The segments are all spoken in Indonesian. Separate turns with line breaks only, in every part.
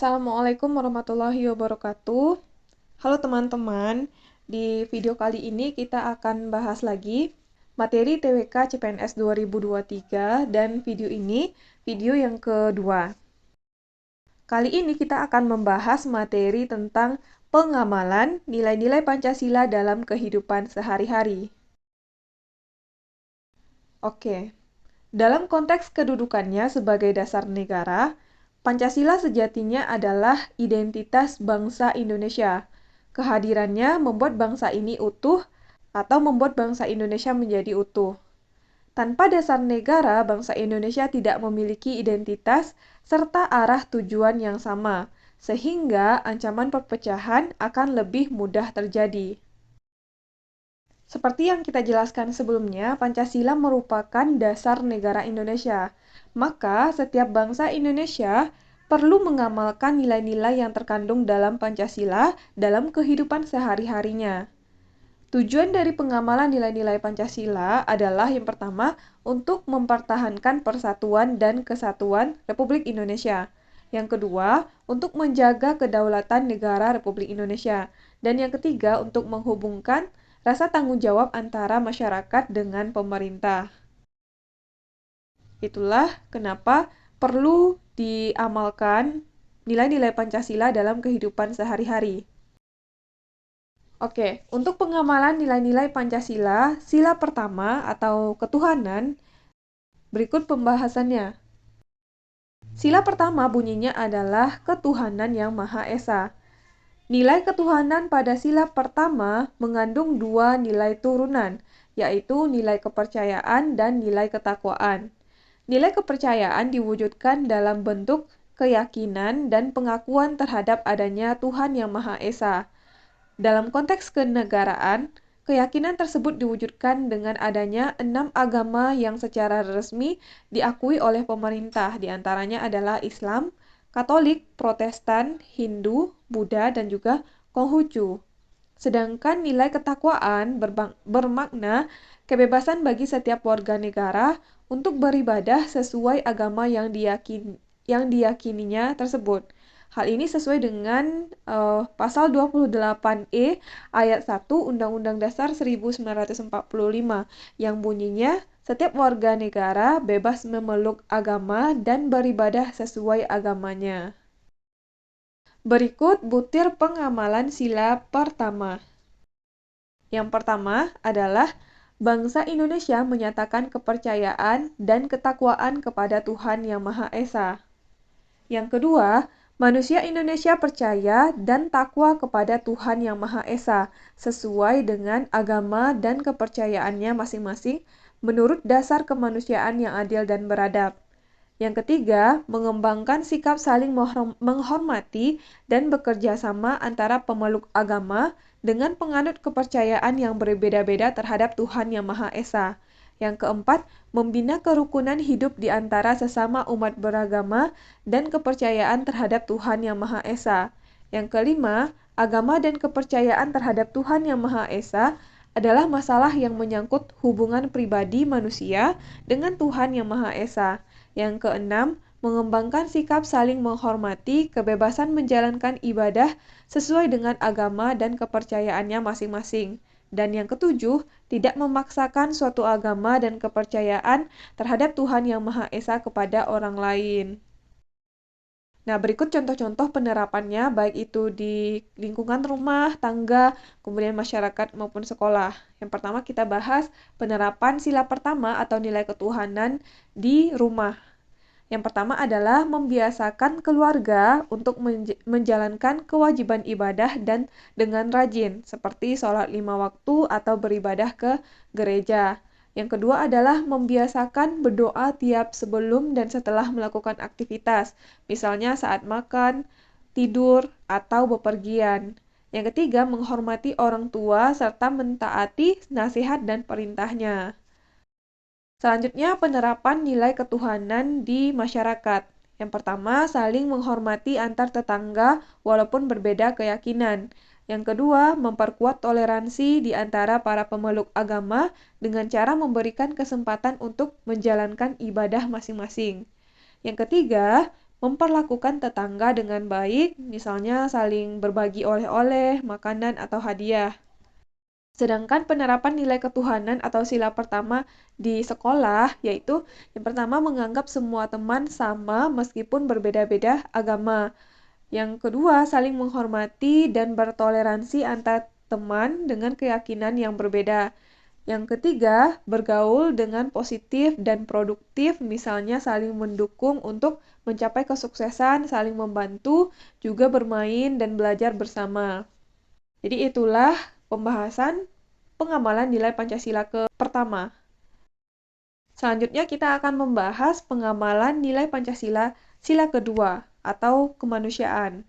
Assalamualaikum warahmatullahi wabarakatuh. Halo teman-teman, di video kali ini kita akan bahas lagi materi TWK CPNS 2023 dan video ini video yang kedua. Kali ini kita akan membahas materi tentang pengamalan nilai-nilai Pancasila dalam kehidupan sehari-hari. Oke, dalam konteks kedudukannya sebagai dasar negara, Pancasila sejatinya adalah identitas bangsa Indonesia. Kehadirannya membuat bangsa ini utuh atau membuat bangsa Indonesia menjadi utuh. Tanpa dasar negara, bangsa Indonesia tidak memiliki identitas serta arah tujuan yang sama, sehingga ancaman perpecahan akan lebih mudah terjadi. Seperti yang kita jelaskan sebelumnya, Pancasila merupakan dasar negara Indonesia. Maka, setiap bangsa Indonesia perlu mengamalkan nilai-nilai yang terkandung dalam Pancasila dalam kehidupan sehari-harinya. Tujuan dari pengamalan nilai-nilai Pancasila adalah yang pertama, untuk mempertahankan persatuan dan kesatuan Republik Indonesia. Yang kedua, untuk menjaga kedaulatan negara Republik Indonesia. Dan yang ketiga, untuk menghubungkan rasa tanggung jawab antara masyarakat dengan pemerintah. Itulah kenapa perlu diamalkan nilai-nilai Pancasila dalam kehidupan sehari-hari. Oke, untuk pengamalan nilai-nilai Pancasila, sila pertama atau ketuhanan, berikut pembahasannya. Sila pertama bunyinya adalah ketuhanan yang Maha Esa. Nilai ketuhanan pada sila pertama mengandung dua nilai turunan, yaitu nilai kepercayaan dan nilai ketakwaan. Nilai kepercayaan diwujudkan dalam bentuk keyakinan dan pengakuan terhadap adanya Tuhan yang Maha Esa. Dalam konteks kenegaraan, keyakinan tersebut diwujudkan dengan adanya 6 agama yang secara resmi diakui oleh pemerintah, diantaranya adalah Islam, Katolik, Protestan, Hindu, Buddha, dan juga Konghucu. Sedangkan nilai ketakwaan bermakna kebebasan bagi setiap warga negara untuk beribadah sesuai agama yang diyakininya tersebut. Hal ini sesuai dengan pasal 28E ayat 1 Undang-Undang Dasar 1945 yang bunyinya setiap warga negara bebas memeluk agama dan beribadah sesuai agamanya. Berikut butir pengamalan sila pertama. Yang pertama adalah bangsa Indonesia menyatakan kepercayaan dan ketakwaan kepada Tuhan Yang Maha Esa. Yang kedua, manusia Indonesia percaya dan takwa kepada Tuhan Yang Maha Esa sesuai dengan agama dan kepercayaannya masing-masing menurut dasar kemanusiaan yang adil dan beradab. Yang ketiga, mengembangkan sikap saling menghormati dan bekerja sama antara pemeluk agama dengan penganut kepercayaan yang berbeda-beda terhadap Tuhan Yang Maha Esa. Yang keempat, membina kerukunan hidup di antara sesama umat beragama dan kepercayaan terhadap Tuhan Yang Maha Esa. Yang kelima, agama dan kepercayaan terhadap Tuhan Yang Maha Esa adalah masalah yang menyangkut hubungan pribadi manusia dengan Tuhan Yang Maha Esa. Yang keenam, mengembangkan sikap saling menghormati kebebasan menjalankan ibadah sesuai dengan agama dan kepercayaannya masing-masing. Dan yang ketujuh, tidak memaksakan suatu agama dan kepercayaan terhadap Tuhan Yang Maha Esa kepada orang lain. Nah, berikut contoh-contoh penerapannya, baik itu di lingkungan rumah, tangga, kemudian masyarakat maupun sekolah. Yang pertama kita bahas penerapan sila pertama atau nilai ketuhanan di rumah. Yang pertama adalah membiasakan keluarga untuk menjalankan kewajiban ibadah dan dengan rajin, seperti sholat 5 waktu atau beribadah ke gereja. Yang kedua adalah membiasakan berdoa tiap sebelum dan setelah melakukan aktivitas, misalnya saat makan, tidur, atau bepergian. Yang ketiga, menghormati orang tua serta mentaati nasihat dan perintahnya. Selanjutnya, penerapan nilai ketuhanan di masyarakat. Yang pertama, saling menghormati antar tetangga walaupun berbeda keyakinan. Yang kedua, memperkuat toleransi di antara para pemeluk agama dengan cara memberikan kesempatan untuk menjalankan ibadah masing-masing. Yang ketiga, memperlakukan tetangga dengan baik, misalnya saling berbagi oleh-oleh, makanan, atau hadiah. Sedangkan penerapan nilai ketuhanan atau sila pertama di sekolah, yaitu yang pertama menganggap semua teman sama meskipun berbeda-beda agama. Yang kedua, saling menghormati dan bertoleransi antar teman dengan keyakinan yang berbeda. Yang ketiga, bergaul dengan positif dan produktif, misalnya saling mendukung untuk mencapai kesuksesan, saling membantu, juga bermain dan belajar bersama. Jadi itulah pembahasan pengamalan nilai Pancasila ke pertama. Selanjutnya kita akan membahas pengamalan nilai Pancasila sila kedua atau kemanusiaan.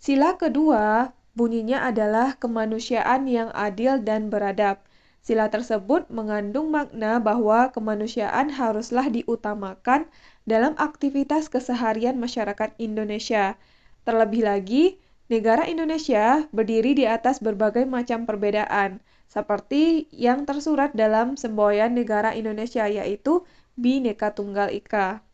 Sila kedua bunyinya adalah kemanusiaan yang adil dan beradab. Sila tersebut mengandung makna bahwa kemanusiaan haruslah diutamakan dalam aktivitas keseharian masyarakat Indonesia. Terlebih lagi, negara Indonesia berdiri di atas berbagai macam perbedaan, seperti yang tersurat dalam semboyan negara Indonesia, yaitu Bhinneka Tunggal Ika.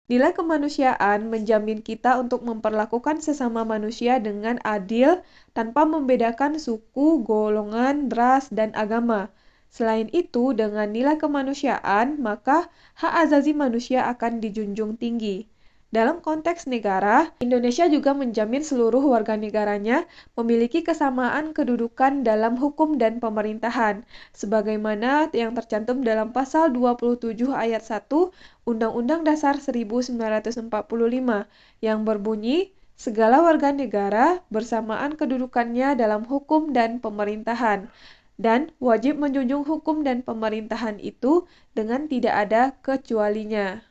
Nilai kemanusiaan menjamin kita untuk memperlakukan sesama manusia dengan adil tanpa membedakan suku, golongan, ras, dan agama. Selain itu, dengan nilai kemanusiaan, maka hak asasi manusia akan dijunjung tinggi. Dalam konteks negara, Indonesia juga menjamin seluruh warga negaranya memiliki kesamaan kedudukan dalam hukum dan pemerintahan, sebagaimana yang tercantum dalam pasal 27 ayat 1 Undang-Undang Dasar 1945 yang berbunyi, segala warga negara bersamaan kedudukannya dalam hukum dan pemerintahan, dan wajib menjunjung hukum dan pemerintahan itu dengan tidak ada kecualinya.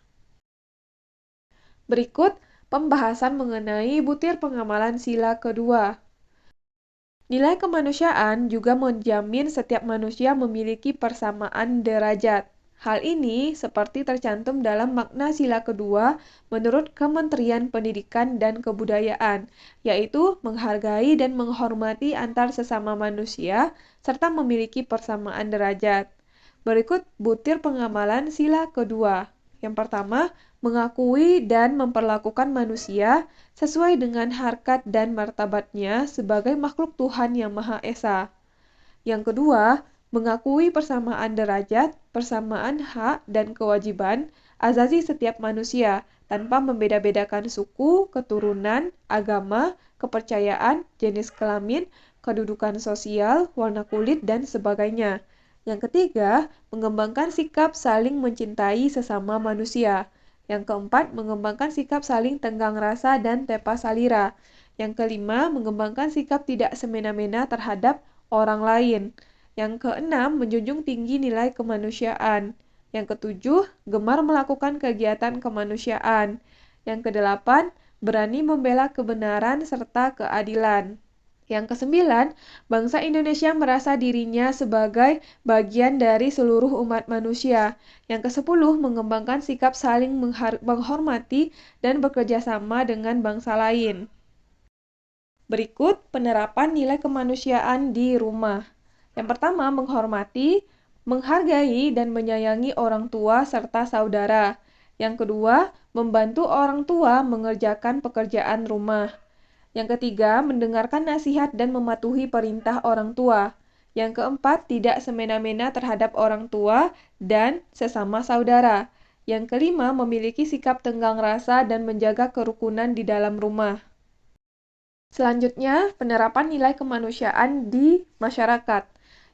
Berikut pembahasan mengenai butir pengamalan sila kedua. Nilai kemanusiaan juga menjamin setiap manusia memiliki persamaan derajat. Hal ini seperti tercantum dalam makna sila kedua menurut Kementerian Pendidikan dan Kebudayaan, yaitu menghargai dan menghormati antar sesama manusia serta memiliki persamaan derajat. Berikut butir pengamalan sila kedua. Yang pertama, mengakui dan memperlakukan manusia sesuai dengan harkat dan martabatnya sebagai makhluk Tuhan yang Maha Esa. Yang kedua, mengakui persamaan derajat, persamaan hak dan kewajiban asasi setiap manusia tanpa membeda-bedakan suku, keturunan, agama, kepercayaan, jenis kelamin, kedudukan sosial, warna kulit, dan sebagainya. Yang ketiga, mengembangkan sikap saling mencintai sesama manusia. Yang keempat, mengembangkan sikap saling tenggang rasa dan tepa salira. Yang kelima, mengembangkan sikap tidak semena-mena terhadap orang lain. Yang keenam, menjunjung tinggi nilai kemanusiaan. Yang ketujuh, gemar melakukan kegiatan kemanusiaan. Yang kedelapan, berani membela kebenaran serta keadilan. Yang kesembilan, bangsa Indonesia merasa dirinya sebagai bagian dari seluruh umat manusia. Yang kesepuluh, mengembangkan sikap saling menghormati dan bekerja sama dengan bangsa lain. Berikut penerapan nilai kemanusiaan di rumah. Yang pertama, menghormati, menghargai, dan menyayangi orang tua serta saudara. Yang kedua, membantu orang tua mengerjakan pekerjaan rumah. Yang ketiga, mendengarkan nasihat dan mematuhi perintah orang tua. Yang keempat, tidak semena-mena terhadap orang tua dan sesama saudara. Yang kelima, memiliki sikap tenggang rasa dan menjaga kerukunan di dalam rumah. Selanjutnya, penerapan nilai kemanusiaan di masyarakat,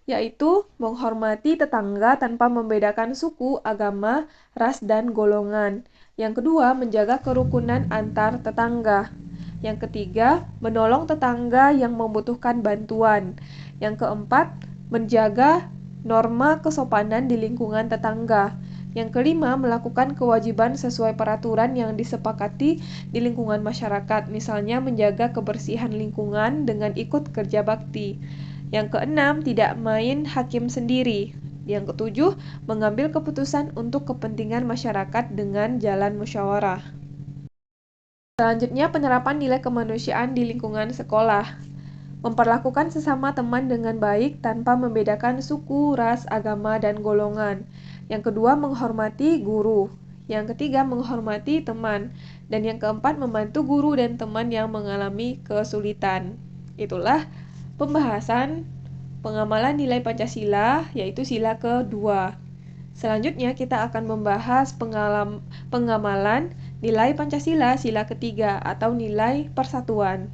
yaitu menghormati tetangga tanpa membedakan suku, agama, ras, dan golongan. Yang kedua, menjaga kerukunan antar tetangga. Yang ketiga, menolong tetangga yang membutuhkan bantuan. Yang keempat, menjaga norma kesopanan di lingkungan tetangga. Yang kelima, melakukan kewajiban sesuai peraturan yang disepakati di lingkungan masyarakat, misalnya menjaga kebersihan lingkungan dengan ikut kerja bakti. Yang keenam, tidak main hakim sendiri. Yang ketujuh, mengambil keputusan untuk kepentingan masyarakat dengan jalan musyawarah. Selanjutnya, penerapan nilai kemanusiaan di lingkungan sekolah. Memperlakukan sesama teman dengan baik tanpa membedakan suku, ras, agama, dan golongan. Yang kedua, menghormati guru. Yang ketiga, menghormati teman. Dan yang keempat, membantu guru dan teman yang mengalami kesulitan. Itulah pembahasan pengamalan nilai Pancasila, yaitu sila kedua. Selanjutnya kita akan membahas pengamalan nilai Pancasila sila ketiga atau nilai persatuan.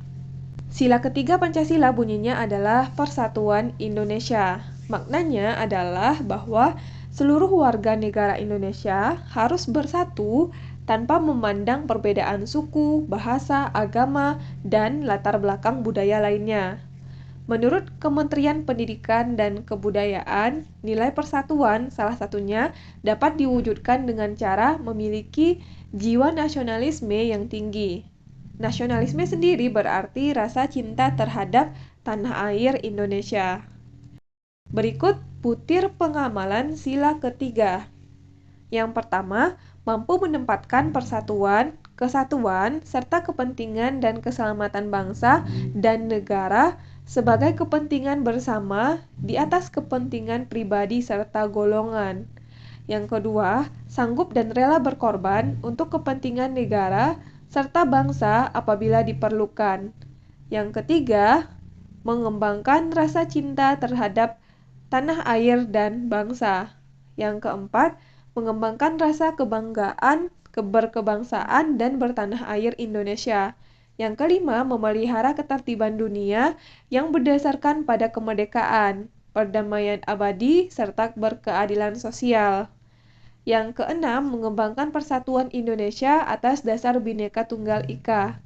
Sila ketiga Pancasila bunyinya adalah Persatuan Indonesia. Maknanya adalah bahwa seluruh warga negara Indonesia harus bersatu tanpa memandang perbedaan suku, bahasa, agama, dan latar belakang budaya lainnya. Menurut Kementerian Pendidikan dan Kebudayaan, nilai persatuan salah satunya dapat diwujudkan dengan cara memiliki jiwa nasionalisme yang tinggi. Nasionalisme sendiri berarti rasa cinta terhadap tanah air Indonesia. Berikut butir pengamalan sila ketiga. Yang pertama, mampu menempatkan persatuan, kesatuan, serta kepentingan dan keselamatan bangsa dan negara sebagai kepentingan bersama di atas kepentingan pribadi serta golongan. Yang kedua, sanggup dan rela berkorban untuk kepentingan negara serta bangsa apabila diperlukan. Yang ketiga, mengembangkan rasa cinta terhadap tanah air dan bangsa. Yang keempat, mengembangkan rasa kebanggaan, berkebangsaan, dan bertanah air Indonesia. Yang kelima, memelihara ketertiban dunia yang berdasarkan pada kemerdekaan, perdamaian abadi, serta berkeadilan sosial. Yang keenam, mengembangkan persatuan Indonesia atas dasar Bhinneka Tunggal Ika.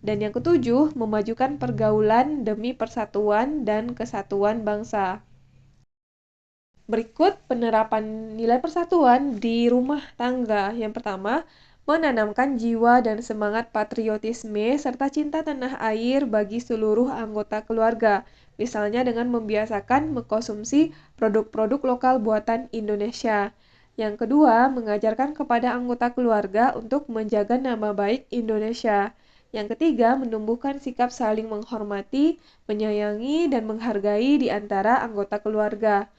Dan yang ketujuh, memajukan pergaulan demi persatuan dan kesatuan bangsa. Berikut penerapan nilai persatuan di rumah tangga. Yang pertama, menanamkan jiwa dan semangat patriotisme serta cinta tanah air bagi seluruh anggota keluarga, misalnya dengan membiasakan mengkonsumsi produk-produk lokal buatan Indonesia. Yang kedua, mengajarkan kepada anggota keluarga untuk menjaga nama baik Indonesia. Yang ketiga, menumbuhkan sikap saling menghormati, menyayangi, dan menghargai di antara anggota keluarga.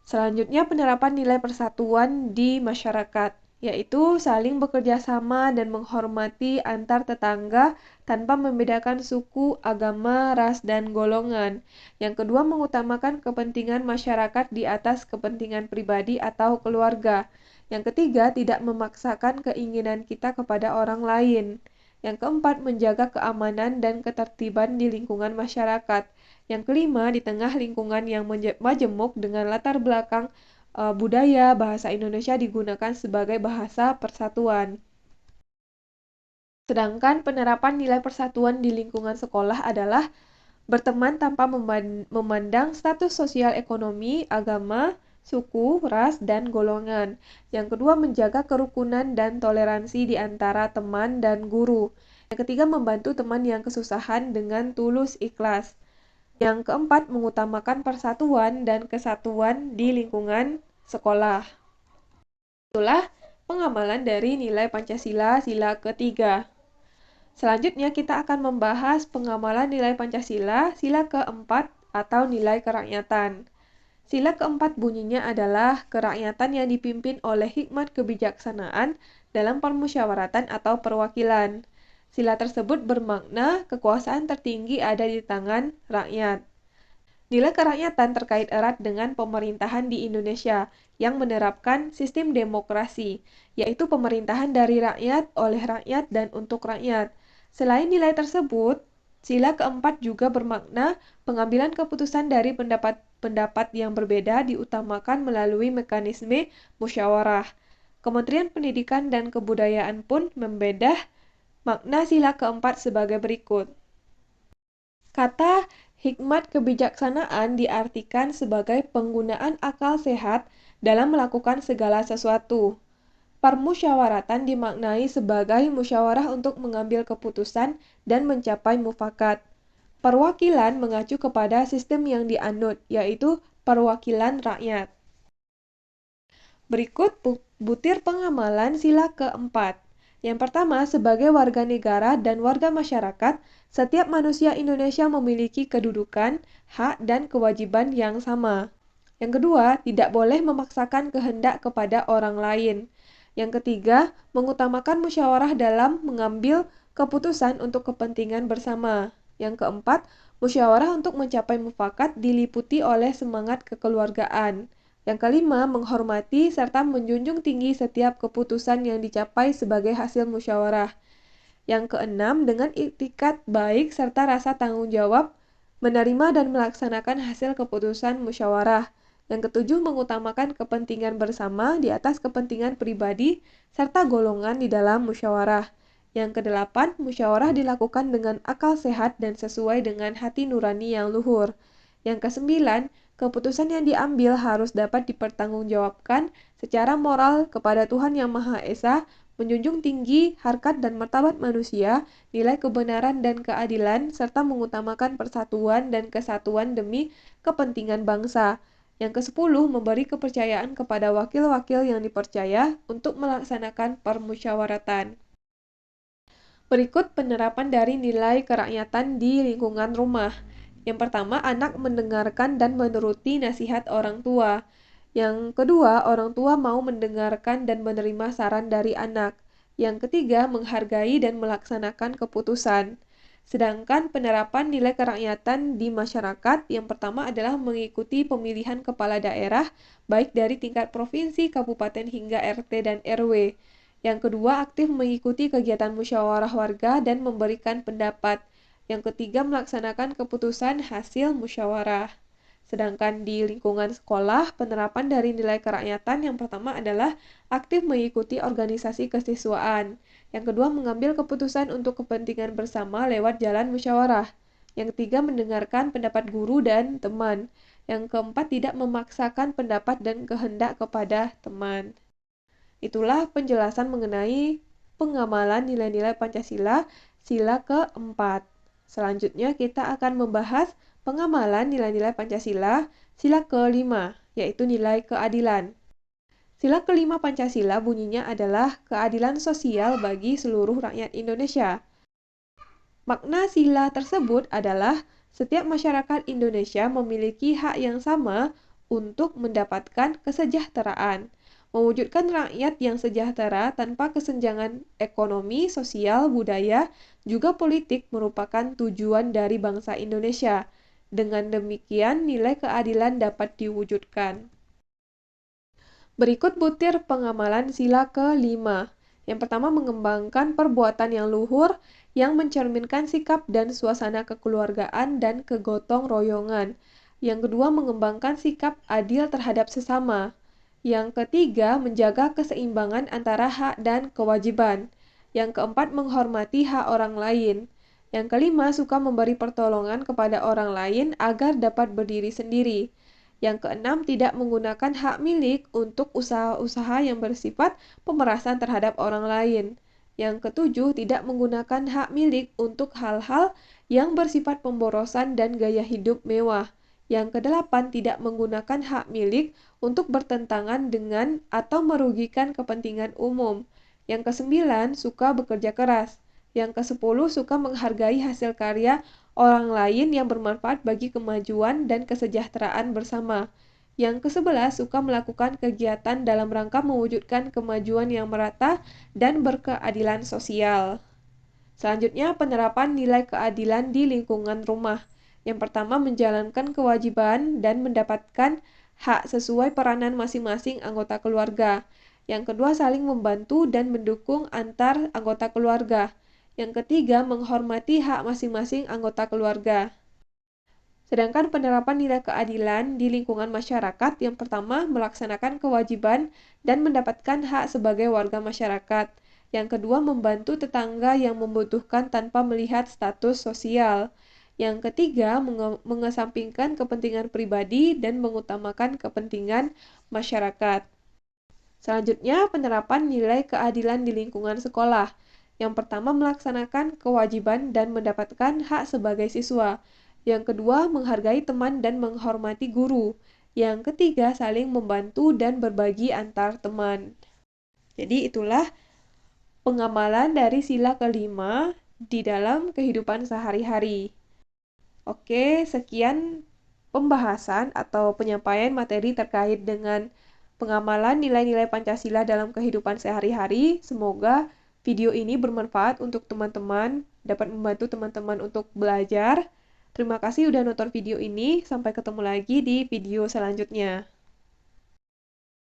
Selanjutnya, penerapan nilai persatuan di masyarakat, yaitu saling bekerja sama dan menghormati antar tetangga tanpa membedakan suku, agama, ras, dan golongan. Yang kedua, mengutamakan kepentingan masyarakat di atas kepentingan pribadi atau keluarga. Yang ketiga, tidak memaksakan keinginan kita kepada orang lain. Yang keempat, menjaga keamanan dan ketertiban di lingkungan masyarakat. Yang kelima, di tengah lingkungan yang majemuk dengan latar belakang budaya, bahasa Indonesia digunakan sebagai bahasa persatuan. Sedangkan penerapan nilai persatuan di lingkungan sekolah adalah berteman tanpa memandang status sosial ekonomi, agama, suku, ras, dan golongan. Yang kedua, menjaga kerukunan dan toleransi di antara teman dan guru. Yang ketiga, membantu teman yang kesusahan dengan tulus ikhlas. Yang keempat, mengutamakan persatuan dan kesatuan di lingkungan sekolah. Itulah pengamalan dari nilai Pancasila sila ketiga. Selanjutnya kita akan membahas pengamalan nilai Pancasila sila keempat atau nilai kerakyatan. Sila keempat bunyinya adalah kerakyatan yang dipimpin oleh hikmat kebijaksanaan dalam permusyawaratan atau perwakilan. Sila tersebut bermakna kekuasaan tertinggi ada di tangan rakyat. Nilai kerakyatan terkait erat dengan pemerintahan di Indonesia yang menerapkan sistem demokrasi, yaitu pemerintahan dari rakyat, oleh rakyat, dan untuk rakyat. Selain nilai tersebut, sila keempat juga bermakna pengambilan keputusan dari pendapat-pendapat yang berbeda diutamakan melalui mekanisme musyawarah. Kementerian Pendidikan dan Kebudayaan pun membedah makna sila keempat sebagai berikut. Kata hikmat kebijaksanaan diartikan sebagai penggunaan akal sehat dalam melakukan segala sesuatu. Permusyawaratan dimaknai sebagai musyawarah untuk mengambil keputusan dan mencapai mufakat. Perwakilan mengacu kepada sistem yang dianut, yaitu perwakilan rakyat. Berikut butir pengamalan sila keempat. Yang pertama, sebagai warga negara dan warga masyarakat, setiap manusia Indonesia memiliki kedudukan, hak, dan kewajiban yang sama. Yang kedua, tidak boleh memaksakan kehendak kepada orang lain. Yang ketiga, mengutamakan musyawarah dalam mengambil keputusan untuk kepentingan bersama. Yang keempat, musyawarah untuk mencapai mufakat diliputi oleh semangat kekeluargaan. Yang kelima, menghormati serta menjunjung tinggi setiap keputusan yang dicapai sebagai hasil musyawarah. Yang keenam, dengan iktikat baik serta rasa tanggung jawab, menerima dan melaksanakan hasil keputusan musyawarah. Yang ketujuh, mengutamakan kepentingan bersama di atas kepentingan pribadi serta golongan di dalam musyawarah. Yang kedelapan, musyawarah dilakukan dengan akal sehat dan sesuai dengan hati nurani yang luhur. Yang kesembilan, keputusan yang diambil harus dapat dipertanggungjawabkan secara moral kepada Tuhan Yang Maha Esa, menjunjung tinggi harkat dan martabat manusia, nilai kebenaran dan keadilan, serta mengutamakan persatuan dan kesatuan demi kepentingan bangsa. Yang kesepuluh, memberi kepercayaan kepada wakil-wakil yang dipercaya untuk melaksanakan permusyawaratan. Berikut penerapan dari nilai kerakyatan di lingkungan rumah. Yang pertama, anak mendengarkan dan menuruti nasihat orang tua. Yang kedua, orang tua mau mendengarkan dan menerima saran dari anak. Yang ketiga, menghargai dan melaksanakan keputusan. Sedangkan penerapan nilai kerakyatan di masyarakat, yang pertama adalah mengikuti pemilihan kepala daerah, baik dari tingkat provinsi, kabupaten, hingga RT dan RW. Yang kedua, aktif mengikuti kegiatan musyawarah warga dan memberikan pendapat. Yang ketiga, melaksanakan keputusan hasil musyawarah. Sedangkan di lingkungan sekolah, penerapan dari nilai kerakyatan yang pertama adalah aktif mengikuti organisasi kesiswaan. Yang kedua, mengambil keputusan untuk kepentingan bersama lewat jalan musyawarah. Yang ketiga, mendengarkan pendapat guru dan teman. Yang keempat, tidak memaksakan pendapat dan kehendak kepada teman. Itulah penjelasan mengenai pengamalan nilai-nilai Pancasila, sila keempat. Selanjutnya kita akan membahas pengamalan nilai-nilai Pancasila, sila kelima, yaitu nilai keadilan. Sila kelima Pancasila bunyinya adalah keadilan sosial bagi seluruh rakyat Indonesia. Makna sila tersebut adalah setiap masyarakat Indonesia memiliki hak yang sama untuk mendapatkan kesejahteraan, mewujudkan rakyat yang sejahtera tanpa kesenjangan ekonomi, sosial, budaya, juga politik merupakan tujuan dari bangsa Indonesia. Dengan demikian, nilai keadilan dapat diwujudkan. Berikut butir pengamalan sila kelima. Yang pertama, mengembangkan perbuatan yang luhur yang mencerminkan sikap dan suasana kekeluargaan dan kegotong royongan. Yang kedua, mengembangkan sikap adil terhadap sesama. Yang ketiga, menjaga keseimbangan antara hak dan kewajiban. Yang keempat, menghormati hak orang lain. Yang kelima, suka memberi pertolongan kepada orang lain agar dapat berdiri sendiri. Yang keenam, tidak menggunakan hak milik untuk usaha-usaha yang bersifat pemerasan terhadap orang lain. Yang ketujuh, tidak menggunakan hak milik untuk hal-hal yang bersifat pemborosan dan gaya hidup mewah. Yang kedelapan, tidak menggunakan hak milik untuk bertentangan dengan atau merugikan kepentingan umum. Yang kesembilan, suka bekerja keras. Yang kesepuluh, suka menghargai hasil karya orang lain yang bermanfaat bagi kemajuan dan kesejahteraan bersama. Yang ke-11, suka melakukan kegiatan dalam rangka mewujudkan kemajuan yang merata dan berkeadilan sosial. Selanjutnya, penerapan nilai keadilan di lingkungan rumah. Yang pertama, menjalankan kewajiban dan mendapatkan hak sesuai peranan masing-masing anggota keluarga. Yang kedua, saling membantu dan mendukung antar anggota keluarga. Yang ketiga, menghormati hak masing-masing anggota keluarga. Sedangkan penerapan nilai keadilan di lingkungan masyarakat, yang pertama, melaksanakan kewajiban dan mendapatkan hak sebagai warga masyarakat. Yang kedua, membantu tetangga yang membutuhkan tanpa melihat status sosial. Yang ketiga, mengesampingkan kepentingan pribadi dan mengutamakan kepentingan masyarakat. Selanjutnya, penerapan nilai keadilan di lingkungan sekolah. Yang pertama, melaksanakan kewajiban dan mendapatkan hak sebagai siswa. Yang kedua, menghargai teman dan menghormati guru. Yang ketiga, saling membantu dan berbagi antar teman. Jadi itulah pengamalan dari sila kelima di dalam kehidupan sehari-hari. Oke, sekian pembahasan atau penyampaian materi terkait dengan pengamalan nilai-nilai Pancasila dalam kehidupan sehari-hari. Semoga video ini bermanfaat untuk teman-teman, dapat membantu teman-teman untuk belajar. Terima kasih udah nonton video ini. Sampai ketemu lagi di video selanjutnya.